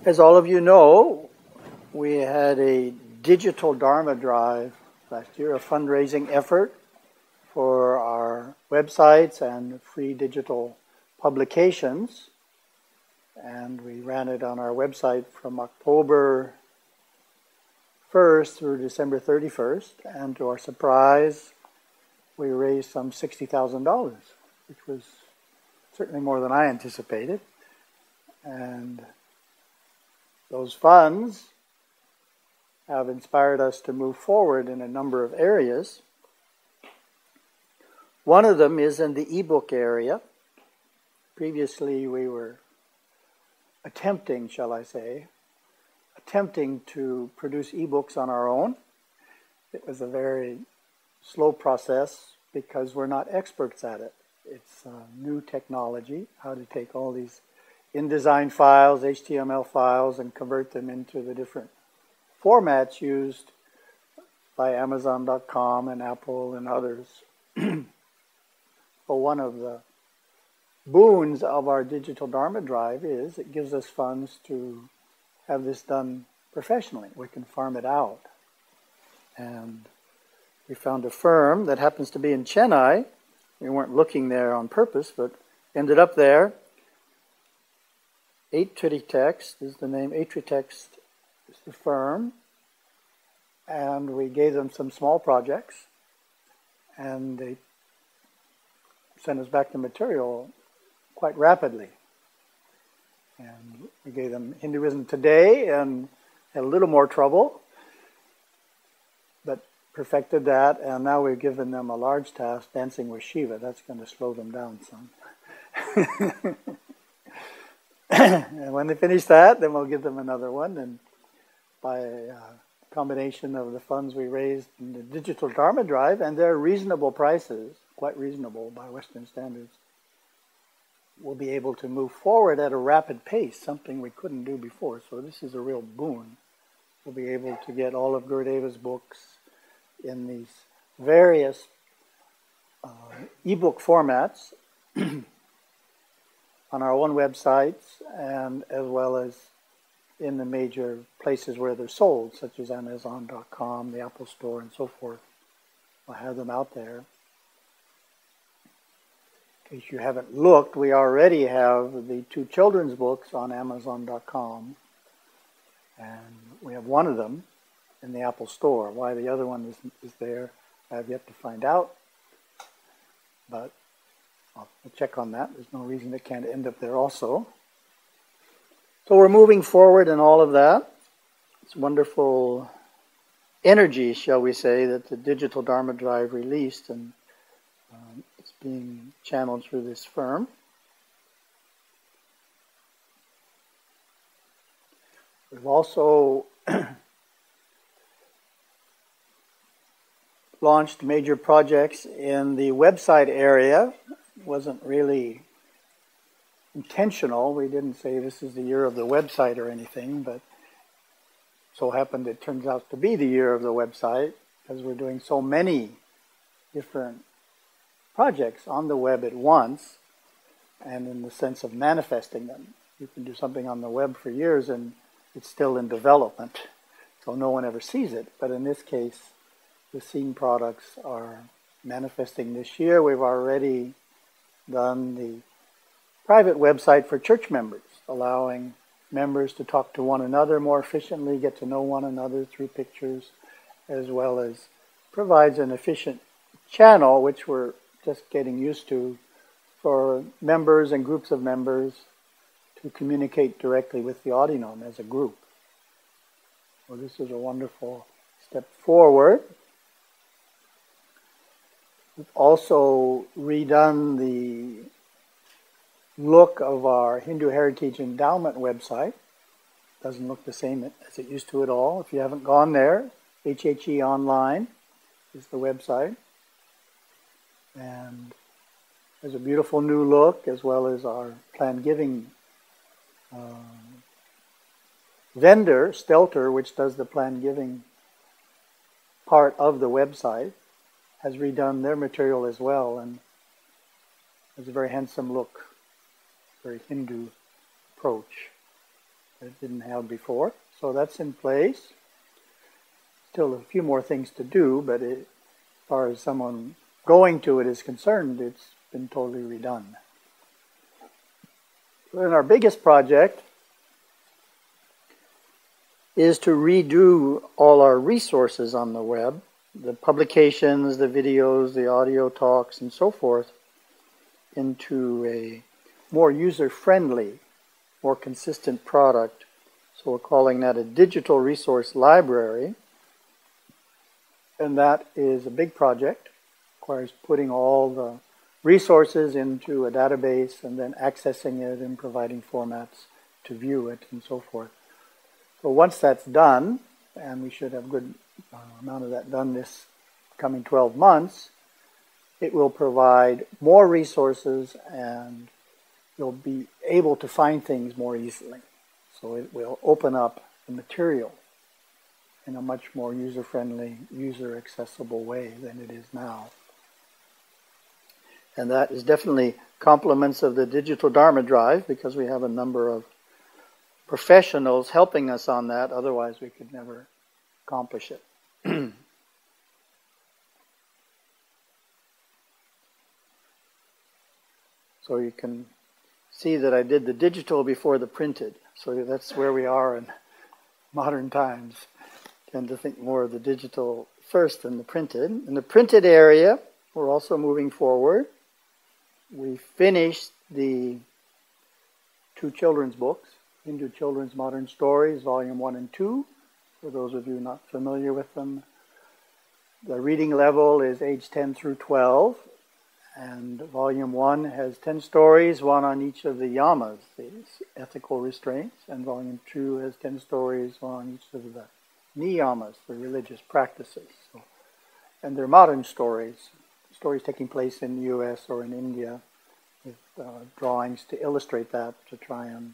As all of you know, we had a digital Dharma drive last year, a fundraising effort for our websites and free digital publications. And we ran it on our website from October 1st through December 31st. And to our surprise, we raised some $60,000, which was certainly more than I anticipated. And those funds have inspired us to move forward in a number of areas. One of them is in the ebook area. Previously, we were attempting to produce ebooks on our own. It was a very slow process because we're not experts at it. It's new technology, how to take all these InDesign files, HTML files, and convert them into the different formats used by Amazon.com and Apple and others. Well, one of the boons of our digital Dharma drive is it gives us funds to have this done professionally. We can farm it out. And we found a firm that happens to be in Chennai. We weren't looking there on purpose, but ended up there. Atrittext is the name. Atrittext is the firm. And we gave them some small projects. And they sent us back the material quite rapidly. And we gave them Hinduism Today and had a little more trouble, but perfected that. And now we've given them a large task, Dancing with Shiva. That's going to slow them down some. And when they finish that, then we'll give them another one. And by a combination of the funds we raised in the digital Dharma drive, and their reasonable prices, quite reasonable by Western standards, we'll be able to move forward at a rapid pace, something we couldn't do before. So this is a real boon. We'll be able to get all of Gurudeva's books in these various ebook formats on our own websites, and as well as in the major places where they're sold, such as Amazon.com, the Apple Store, and so forth. We'll have them out there. In case you haven't looked, we already have the 2 children's books on Amazon.com, and we have one of them in the Apple Store. Why the other one is there, I have yet to find out, but I'll check on that. There's no reason it can't end up there also. So we're moving forward in all of that. It's wonderful energy, shall we say, that the digital Dharma drive released, and it's being channeled through this firm. We've also launched major projects in the website area. It wasn't really intentional. We didn't say this is the year of the website or anything, but so happened it turns out to be the year of the website because we're doing so many different projects on the web at once, and in the sense of manifesting them. You can do something on the web for years and it's still in development, so no one ever sees it. But in this case, the seen products are manifesting this year. We've already done the private website for church members, allowing members to talk to one another more efficiently, get to know one another through pictures, as well as provides an efficient channel, which we're just getting used to, for members and groups of members to communicate directly with the Audinome as a group. Well, this is a wonderful step forward. We've also redone the look of our Hindu Heritage Endowment website. Doesn't look the same as it used to at all. If you haven't gone there, HHE Online is the website. And there's a beautiful new look, as well as our planned giving vendor, Stelter, which does the planned giving part of the website, has redone their material as well, and has a very handsome look, very Hindu approach. that it didn't have before. So that's in place. Still a few more things to do, but as far as someone going to it is concerned, it's been totally redone. And our biggest project is to redo all our resources on the web, the publications, the videos, the audio talks, and so forth, into a more user-friendly, more consistent product. So we're calling that a digital resource library. And that is a big project. Requires putting all the resources into a database and then accessing it and providing formats to view it and so forth. So once that's done, and we should have a good amount of that done this coming 12 months, it will provide more resources and you'll be able to find things more easily. So it will open up the material in a much more user-friendly, user-accessible way than it is now. And that is definitely compliments of the digital Dharma drive, because we have a number of professionals helping us on that. Otherwise, we could never accomplish it. So you can see that I did the digital before the printed. So that's where we are in modern times. Tend to think more of the digital first than the printed. In the printed area, we're also moving forward. We finished the 2 children's books, Hindu Children's Modern Stories, Volume 1 and 2, for those of you not familiar with them. The reading level is age 10 through 12, and Volume 1 has 10 stories, 1 on each of the yamas, the ethical restraints, and Volume 2 has 10 stories, 1 on each of the niyamas, the religious practices. So, and they're modern stories taking place in the U.S. or in India, with drawings to illustrate that, to try and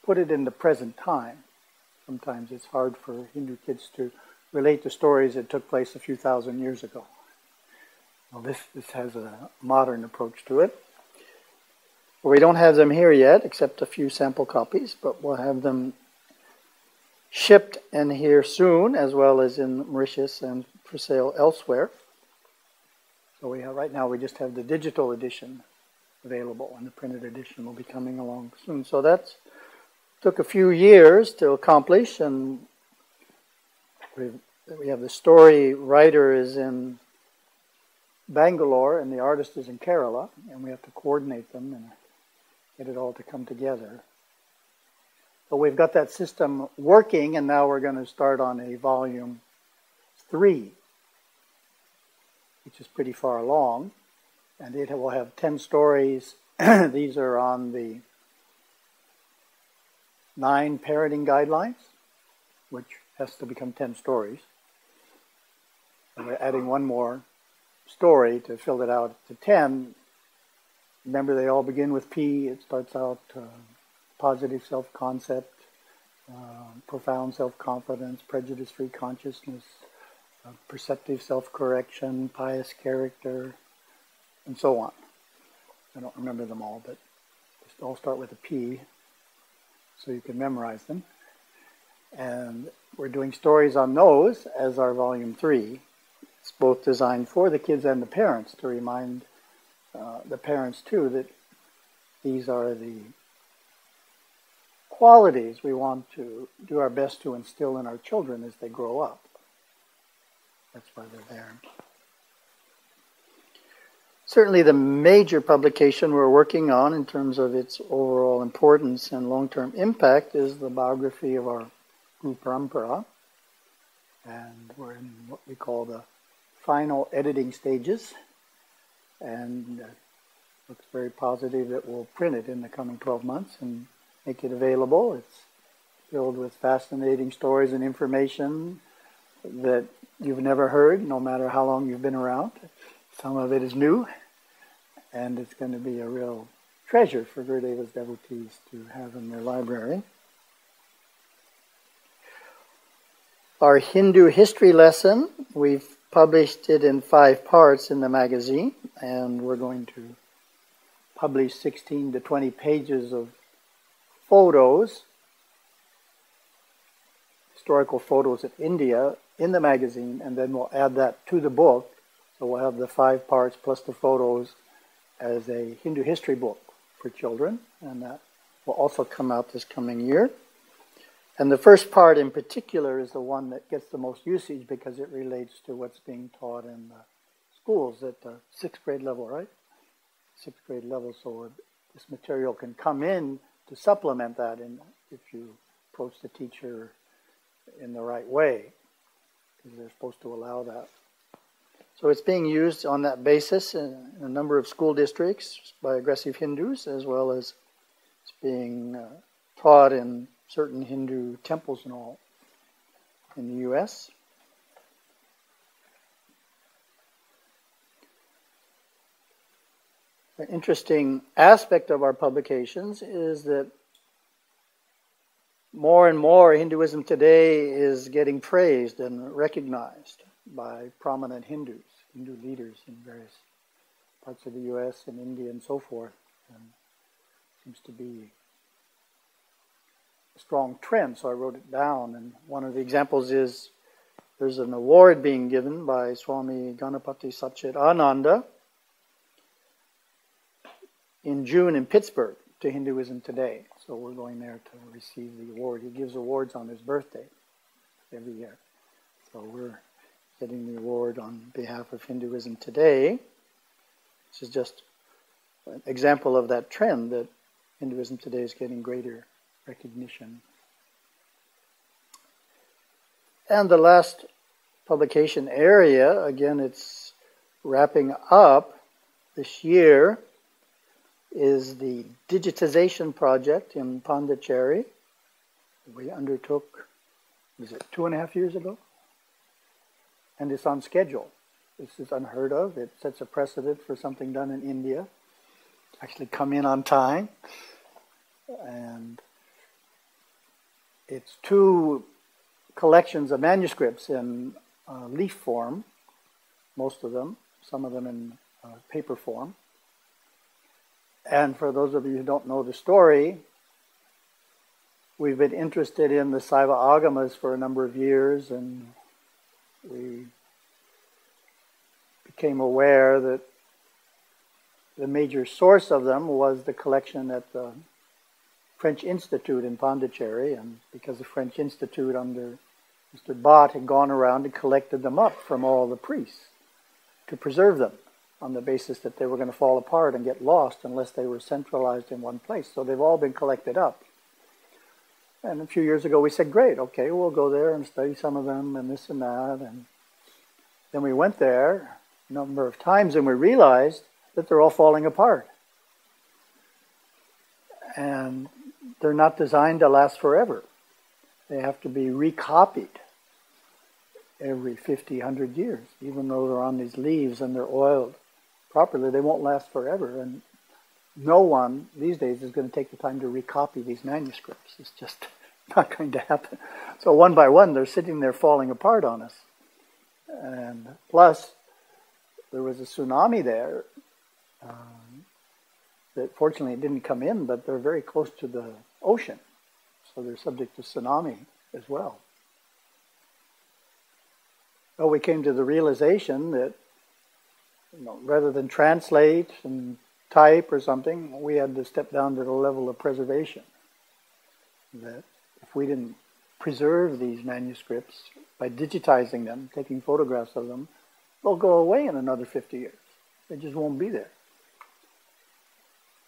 put it in the present time. Sometimes it's hard for Hindu kids to relate to stories that took place a few thousand years ago. Well, this has a modern approach to it. We don't have them here yet, except a few sample copies, but we'll have them shipped and here soon, as well as in Mauritius and for sale elsewhere. So we have, right now we just have the digital edition available, and the printed edition will be coming along soon. So that took a few years to accomplish, and we have the story writer is in Bangalore and the artist is in Kerala, and we have to coordinate them and get it all to come together. So we've got that system working, and now we're going to start on a volume 3, which is pretty far along, and it will have 10 stories. These are on the 9 parenting guidelines, which has to become 10 stories. And we're adding one more story to fill it out to 10. Remember, they all begin with P. It starts out positive self-concept, profound self-confidence, prejudice-free consciousness, perceptive self-correction, pious character, and so on. I don't remember them all, but just all start with a P so you can memorize them. And we're doing stories on those as our volume 3. It's both designed for the kids and the parents, to remind the parents too that these are the qualities we want to do our best to instill in our children as they grow up. That's why they're there. Certainly the major publication we're working on in terms of its overall importance and long-term impact is the biography of our Guru Parampara. And we're in what we call the final editing stages. And it looks very positive that we'll print it in the coming 12 months and make it available. It's filled with fascinating stories and information that you've never heard, no matter how long you've been around. Some of it is new, and it's going to be a real treasure for Gurudeva's devotees to have in their library. Our Hindu history lesson, we've published it in 5 parts in the magazine, and we're going to publish 16 to 20 pages of photos historical photos of India in the magazine, and then we'll add that to the book. So we'll have the 5 parts plus the photos as a Hindu history book for children, and that will also come out this coming year. And the first part in particular is the one that gets the most usage because it relates to what's being taught in the schools at the 6th grade level, right? 6th grade level, so this material can come in to supplement that if you approach the teacher in the right way, because they're supposed to allow that. So it's being used on that basis in a number of school districts by aggressive Hindus, as well as it's being taught in certain Hindu temples and all in the U.S. An interesting aspect of our publications is that more and more Hinduism today is getting praised and recognized by prominent Hindus, Hindu leaders in various parts of the U.S. and India and so forth. And it seems to be a strong trend, so I wrote it down. And one of the examples is there's an award being given by Swami Ganapati Satchidananda in June in Pittsburgh to Hinduism Today. So we're going there to receive the award. He gives awards on his birthday every year. So we're getting the award on behalf of Hinduism Today. This is just an example of that trend that Hinduism Today is getting greater recognition. And the last publication area, again, it's wrapping up this year, is the digitization project in Pondicherry. We undertook, was it 2.5 years ago? And it's on schedule. This is unheard of. It sets a precedent for something done in India. Actually come in on time. And it's 2 collections of manuscripts in leaf form, most of them, some of them in paper form. And for those of you who don't know the story, we've been interested in the Saiva Agamas for a number of years, and we became aware that the major source of them was the collection at the French Institute in Pondicherry, and because the French Institute under Mr. Bott had gone around and collected them up from all the priests to preserve them, on the basis that they were going to fall apart and get lost unless they were centralized in one place. So they've all been collected up. And a few years ago we said, great, okay, we'll go there and study some of them and this and that. And then we went there a number of times and we realized that they're all falling apart. And they're not designed to last forever. They have to be recopied every 50, 100 years. Even though they're on these leaves and they're oiled properly, they won't last forever, and no one these days is going to take the time to recopy these manuscripts. It's just not going to happen. So one by one, they're sitting there falling apart on us. And plus, there was a tsunami there that fortunately it didn't come in, but they're very close to the ocean, so they're subject to tsunami as well. Well, we came to the realization that rather than translate and type or something, we had to step down to the level of preservation. That if we didn't preserve these manuscripts by digitizing them, taking photographs of them, they'll go away in another 50 years. They just won't be there.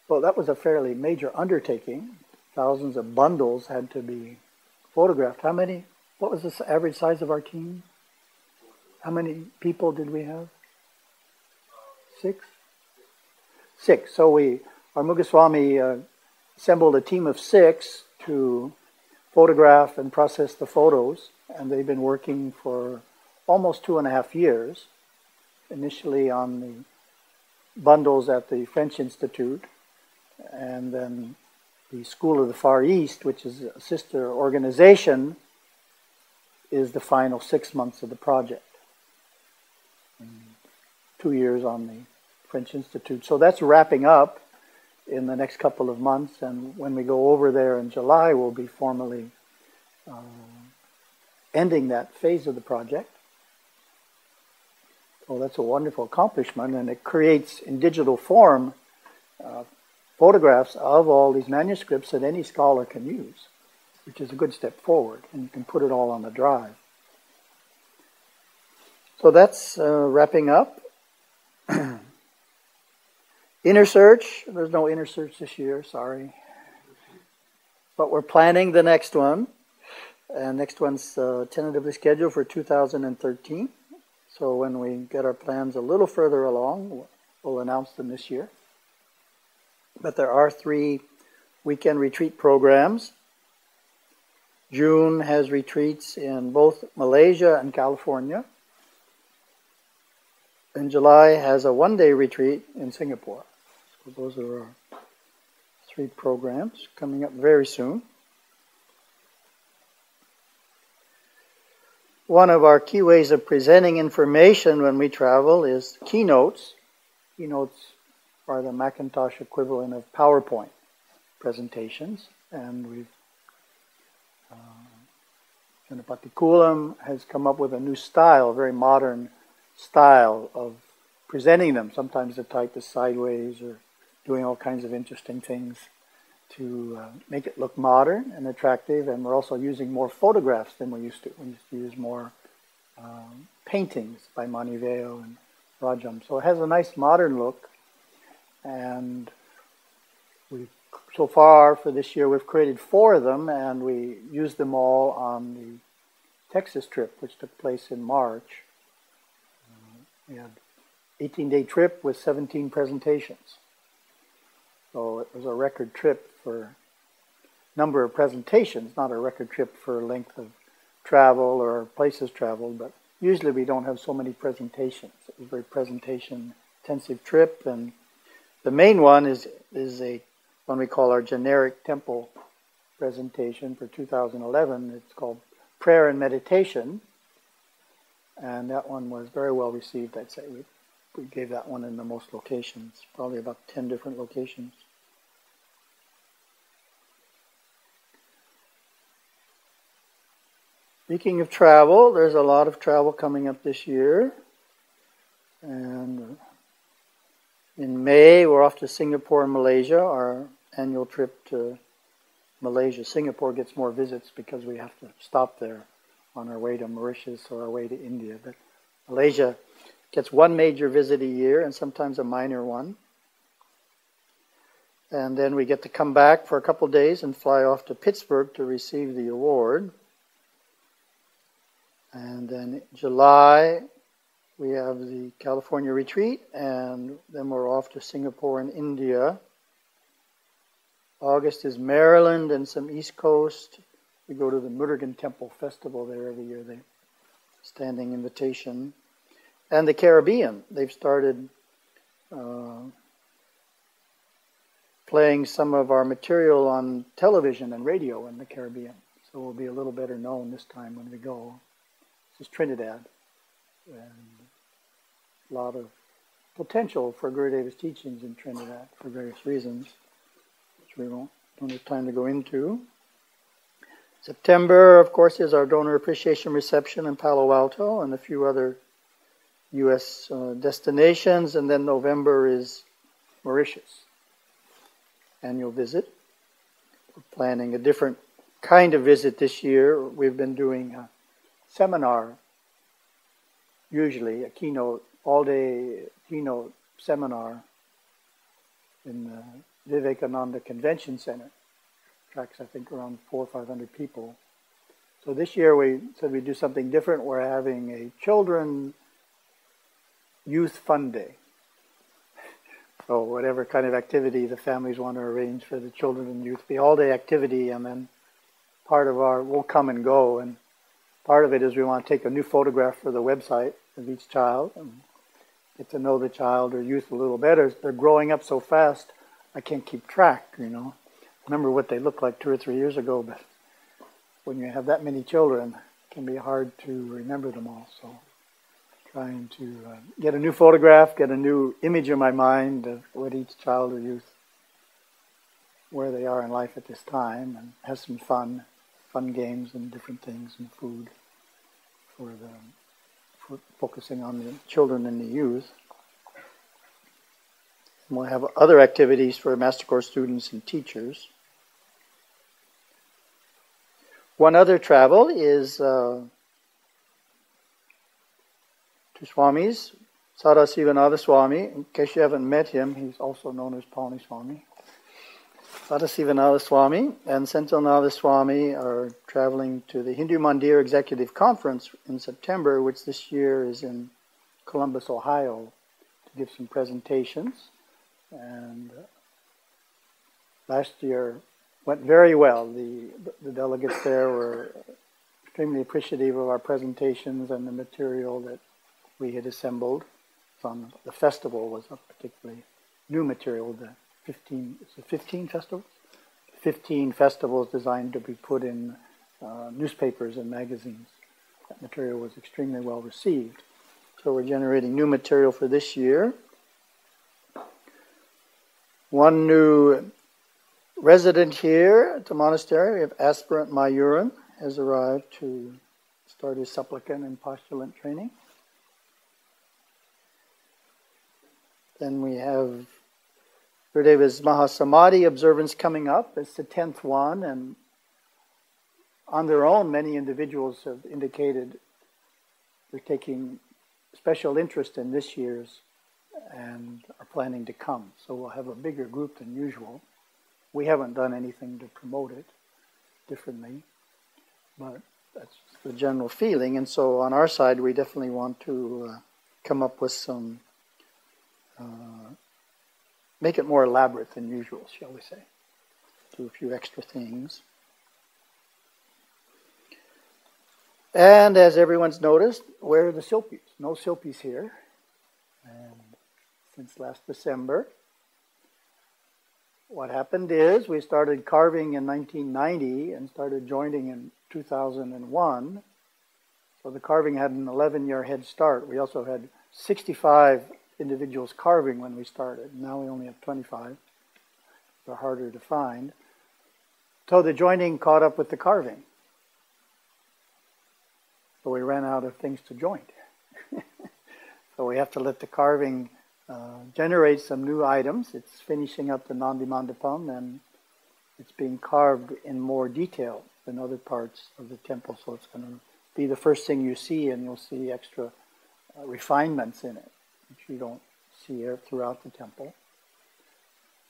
So that was a fairly major undertaking. Thousands of bundles had to be photographed. How many? What was the average size of our team? How many people did we have? 6? 6. So our Mugaswami assembled a team of 6 to photograph and process the photos, and they've been working for almost 2.5 years, initially on the bundles at the French Institute, and then the School of the Far East, which is a sister organization, is the final 6 months of the project. And 2 years on the French Institute. So that's wrapping up in the next couple of months, and when we go over there in July, we'll be formally ending that phase of the project. So that's a wonderful accomplishment, and it creates in digital form photographs of all these manuscripts that any scholar can use, which is a good step forward, and you can put it all on the drive. So that's wrapping up. Inner Search, there's no Inner Search this year, sorry. But we're planning the next one. And next one's tentatively scheduled for 2013. So when we get our plans a little further along, we'll announce them this year. But there are 3 weekend retreat programs. June has retreats in both Malaysia and California. And July has a 1-day retreat in Singapore. So those are our 3 programs coming up very soon. One of our key ways of presenting information when we travel is keynotes. Keynotes are the Macintosh equivalent of PowerPoint presentations. And we've Ganapati Kulam has come up with a new style, a very modern style of presenting them. Sometimes the type is sideways or doing all kinds of interesting things to make it look modern and attractive. And we're also using more photographs than we used to. We used to use more paintings by Maniveo and Rajam. So it has a nice modern look. And so far for this year we've created 4 of them, and we used them all on the Texas trip, which took place in March. We had an 18-day trip with 17 presentations. So it was a record trip for number of presentations, not a record trip for length of travel or places traveled, but usually we don't have so many presentations. It was a very presentation-intensive trip, and the main one is a one we call our generic temple presentation for 2011. It's called Prayer and Meditation, and that one was very well received, I'd say. We gave that one in the most locations, probably about 10 different locations. Speaking of travel, there's a lot of travel coming up this year. And in May, we're off to Singapore and Malaysia, our annual trip to Malaysia. Singapore gets more visits because we have to stop there on our way to Mauritius or our way to India. But Malaysia gets 1 major visit a year and sometimes a minor one. And then we get to come back for a couple of days and fly off to Pittsburgh to receive the award. And then in July, we have the California retreat, and then we're off to Singapore and India. August is Maryland and some East Coast. We go to the Murugan Temple Festival there every year. They standing invitation. And the Caribbean. They've started playing some of our material on television and radio in the Caribbean. So we'll be a little better known this time when we go. This is Trinidad. And a lot of potential for Gurudeva's teachings in Trinidad for various reasons, which we don't have time to go into. September, of course, is our donor appreciation reception in Palo Alto and a few other U.S. destinations. And then November is Mauritius, annual visit. We're planning a different kind of visit this year. We've been doing a seminar, usually a keynote, all-day keynote seminar in the Vivekananda Convention Center. Attracts, I think, around 400 or 500 people. So this year we said we'd do something different. We're having a children youth fun day. So whatever kind of activity the families want to arrange for the children and youth, be all-day activity, and then part of we'll come and go, and part of it is we want to take a new photograph for the website of each child and get to know the child or youth a little better. They're growing up so fast, I can't keep track, Remember what they looked like 2 or 3 years ago, but when you have that many children, it can be hard to remember them all. So trying to get a new photograph, get a new image in my mind of what each child or youth, where they are in life at this time, and have some fun games and different things and food. for focusing on the children and the youth. And we'll have other activities for Master Course students and teachers. One other travel is to Swamis, Sadasivanatha Swami. In case you haven't met him, he's also known as Palni Swami. Sadasivanatha Swami and Senthilnatha Swami are traveling to the Hindu Mandir Executive Conference in September, which this year is in Columbus, Ohio, to give some presentations. And last year went very well. The delegates there were extremely appreciative of our presentations and the material that we had assembled. From the festival was a particularly new material. The 15 festivals? 15 festivals designed to be put in newspapers and magazines. That material was extremely well received. So we're generating new material for this year. One new resident here at the monastery, we have aspirant Mayuran, has arrived to start his supplicant and postulant training. Then we have Gurudeva's Mahasamadhi observance coming up. It's the 10th one, and on their own, many individuals have indicated they're taking special interest in this year's and are planning to come. So we'll have a bigger group than usual. We haven't done anything to promote it differently, but that's the general feeling. And so on our side, we definitely want to come up with some, make it more elaborate than usual, shall we say. Do a few extra things. And as everyone's noticed, where are the silpies? No silpies here. And since last December, what happened is we started carving in 1990 and started joining in 2001. So the carving had an 11-year head start. We also had 65 individuals carving when we started. Now we only have 25. They're harder to find. So the joining caught up with the carving. So we ran out of things to join. So we have to let the carving generate some new items. It's finishing up the Nandi Mandapam, and it's being carved in more detail than other parts of the temple. So it's going to be the first thing you see, and you'll see extra refinements in it, which you don't see throughout the temple.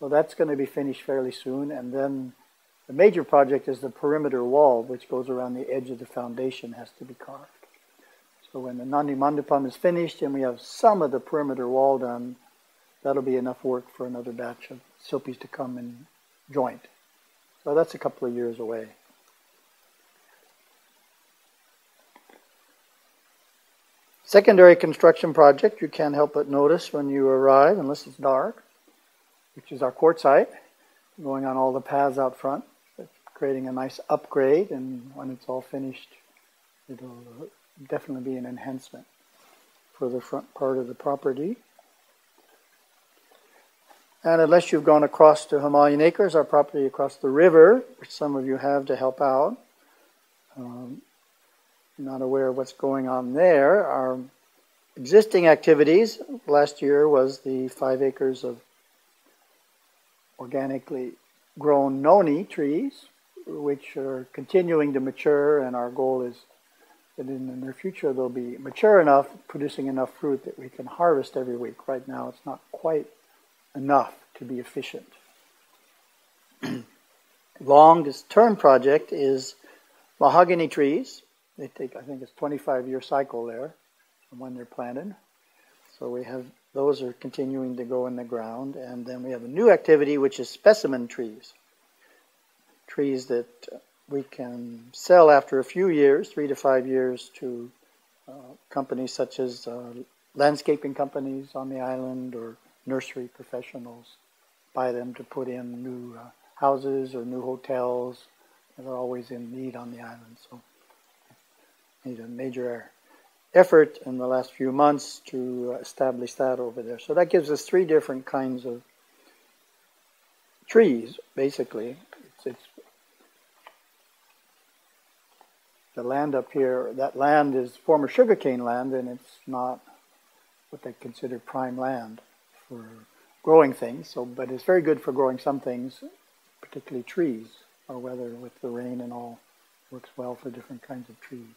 So that's going to be finished fairly soon. And then the major project is the perimeter wall, which goes around the edge of the foundation, has to be carved. So when the Nandi Mandapam is finished and we have some of the perimeter wall done, that'll be enough work for another batch of silpies to come and joint. So that's a couple of years away. Secondary construction project you can't help but notice when you arrive, unless it's dark, which is our quartzite, going on all the paths out front. It's creating a nice upgrade, and when it's all finished, it'll definitely be an enhancement for the front part of the property. And unless you've gone across to Himalayan Acres, our property across the river, which some of you have to help out, not aware of what's going on there. Our existing activities last year was the 5 acres of organically grown noni trees, which are continuing to mature, and our goal is that in the near future they'll be mature enough, producing enough fruit that we can harvest every week. Right now it's not quite enough to be efficient. Long-term project is mahogany trees. They take, I think it's 25-year cycle there from when they're planted. So we have, those are continuing to go in the ground. And then we have a new activity, which is specimen trees. Trees that we can sell after a few years, 3 to 5 years, to companies such as landscaping companies on the island or nursery professionals. Buy them to put in new houses or new hotels. They're always in need on the island. So need a major effort in the last few months to establish that over there. So that gives us 3 different kinds of trees, basically. It's the land up here, that land is former sugarcane land, and it's not what they consider prime land for growing things. So, but it's very good for growing some things, particularly trees. Our weather with the rain and all works well for different kinds of trees.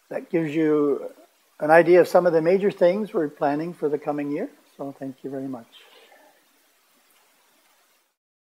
That gives you an idea of some of the major things we're planning for the coming year. So thank you very much.